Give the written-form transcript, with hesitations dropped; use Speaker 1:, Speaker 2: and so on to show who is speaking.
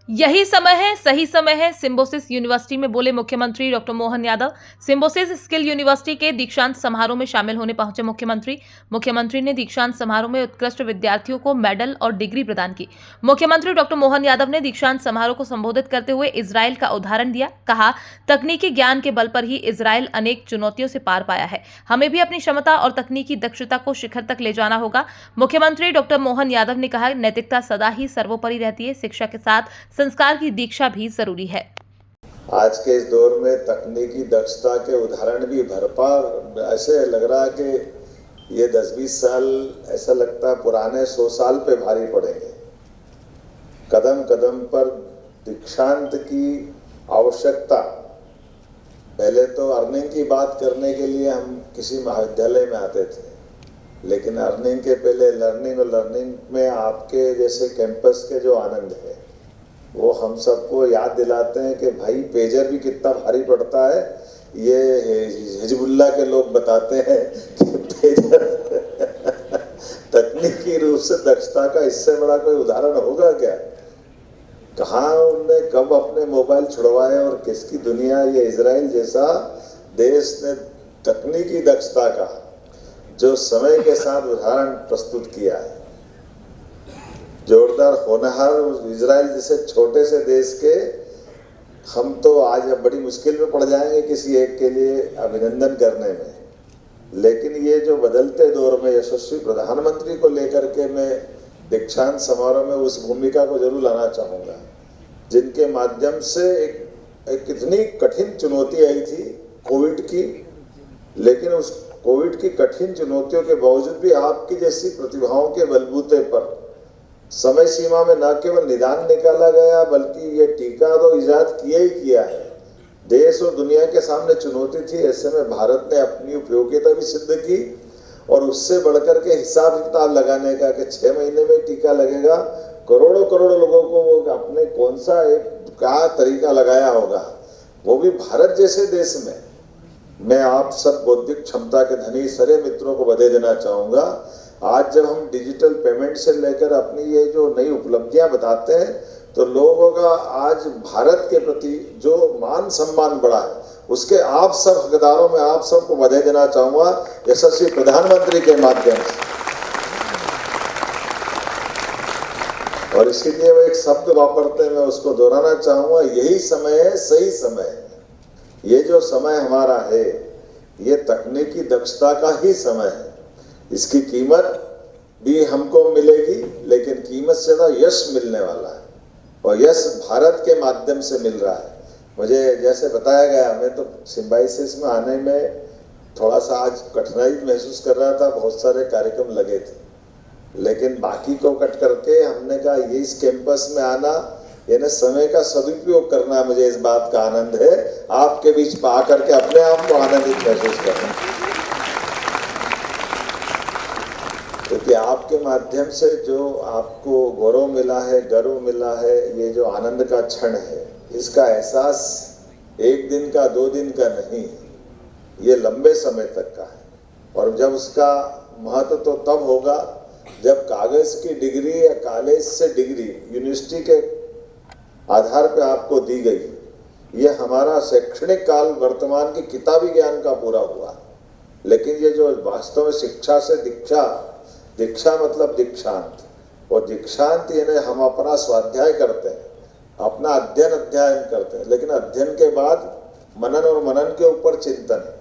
Speaker 1: यही समय है, सही समय है। सिंबोसिस यूनिवर्सिटी में बोले मुख्यमंत्री doctor Mohan Yadav. Symbiosis skill university के दीक्षांत समारोह में शामिल होने पहुंचे मुख्यमंत्री ने दीक्षांत समारोह में उत्कृष्ट विद्यार्थियों को मेडल और डिग्री प्रदान की। मुख्यमंत्री डॉक्टर मोहन यादव ने दीक्षांत समारोह को संबोधित करते हुए इजराइल का उदाहरण दिया। कहा, तकनीकी ज्ञान के बल पर ही इजराइल अनेक चुनौतियों से पार पाया है। हमें भी अपनी क्षमता और तकनीकी दक्षता को शिखर तक ले जाना होगा। मुख्यमंत्री डॉक्टर मोहन यादव ने कहा, नैतिकता सदा ही सर्वोपरि रहती है। शिक्षा के साथ संस्कार की दीक्षा भी जरूरी है।
Speaker 2: आज के इस दौर में तकनीकी दक्षता के उदाहरण भी भरपूर, ऐसे लग रहा है कि ये 10-20 साल ऐसा लगता है पुराने 100 साल पे भारी पड़ेंगे। कदम कदम पर दीक्षांत की आवश्यकता। पहले तो अर्निंग की बात करने के लिए हम किसी महाविद्यालय में आते थे, लेकिन अर्निंग के पहले लर्निंग, और लर्निंग में आपके जैसे कैंपस के जो आनंद है वो हम सबको याद दिलाते हैं कि भाई पेजर भी कितना भारी पड़ता है। ये हिजबुल्लाह के लोग बताते हैं कि पेजर तकनीकी रूप से दक्षता का इससे बड़ा कोई उदाहरण होगा क्या? कहाँ उनने कब अपने मोबाइल छुड़वाए और किसकी दुनिया। ये इजराइल जैसा देश ने तकनीकी दक्षता का जो समय के साथ उदाहरण प्रस्तुत किया है, जोरदार होनहार इजराइल जैसे छोटे से देश के हम तो आज बड़ी मुश्किल में पड़ जाएंगे किसी एक के लिए अभिनंदन करने में। लेकिन ये जो बदलते दौर में यशस्वी प्रधानमंत्री को लेकर के मैं दीक्षांत समारोह में उस भूमिका को जरूर लाना चाहूँगा, जिनके माध्यम से एक कितनी कठिन चुनौती आई थी कोविड की, लेकिन उस कोविड की कठिन चुनौतियों के बावजूद भी आपकी जैसी प्रतिभाओं के बलबूते पर समय सीमा में न केवल निदान निकाला गया, बल्कि ये टीका तो इजाद किया ही किया है। देश और दुनिया के सामने चुनौती थी, ऐसे में भारत ने अपनी उपयोगिता भी सिद्ध की और उससे बढ़कर के हिसाब किताब लगाने का कि 6 महीने में टीका लगेगा, करोड़ों करोड़ों लोगों को वो अपने कौन सा एक क्या तरीका लगाया होगा, वो भी भारत जैसे देश में। मैं आप सब बौद्धिक क्षमता के धनी सारे मित्रों को बधाई देना चाहूँगा। आज जब हम डिजिटल पेमेंट से लेकर अपनी ये जो नई उपलब्धियां बताते हैं, तो लोगों का आज भारत के प्रति जो मान सम्मान बढ़ा है, उसके आप सब हकदारों में आप सबको बधाई देना चाहूँगा यशस्वी प्रधानमंत्री के माध्यम से। और इसीलिए वो एक शब्द वापरते हैं, मैं उसको दोहराना चाहूँगा, यही समय है, सही समय है। ये जो समय हमारा है, ये तकनीकी दक्षता का ही समय है। इसकी कीमत भी हमको मिलेगी, लेकिन कीमत से ज़्यादा यश मिलने वाला है, और यश भारत के माध्यम से मिल रहा है। मुझे जैसे बताया गया, मैं तो सिम्बायोसिस में आने में थोड़ा सा आज कठिनाई महसूस कर रहा था, बहुत सारे कार्यक्रम लगे थे, लेकिन बाकी को कट करके हमने कहा ये इस कैंपस में आना, यानी समय का सदुपयोग करना, मुझे इस बात का आनंद है। आपके बीच पा करके अपने आप को आनंदित महसूस करना, क्योंकि आपके माध्यम से जो आपको गौरव मिला है, गर्व मिला है, ये जो आनंद का क्षण है, इसका एहसास 1 दिन का 2 दिन का नहीं, ये लंबे समय तक का है। और जब उसका महत्व तो तब होगा जब कागज की डिग्री या कॉलेज से डिग्री यूनिवर्सिटी के आधार पर आपको दी गई। ये हमारा शैक्षणिक काल वर्तमान की किताबी ज्ञान का पूरा हुआ, लेकिन ये जो वास्तव में शिक्षा से दीक्षा, दीक्षा मतलब दीक्षांत, और दीक्षांत यानी हम अपना स्वाध्याय करते हैं, अपना अध्ययन करते हैं, लेकिन अध्ययन के बाद मनन और मनन के ऊपर चिंतन है।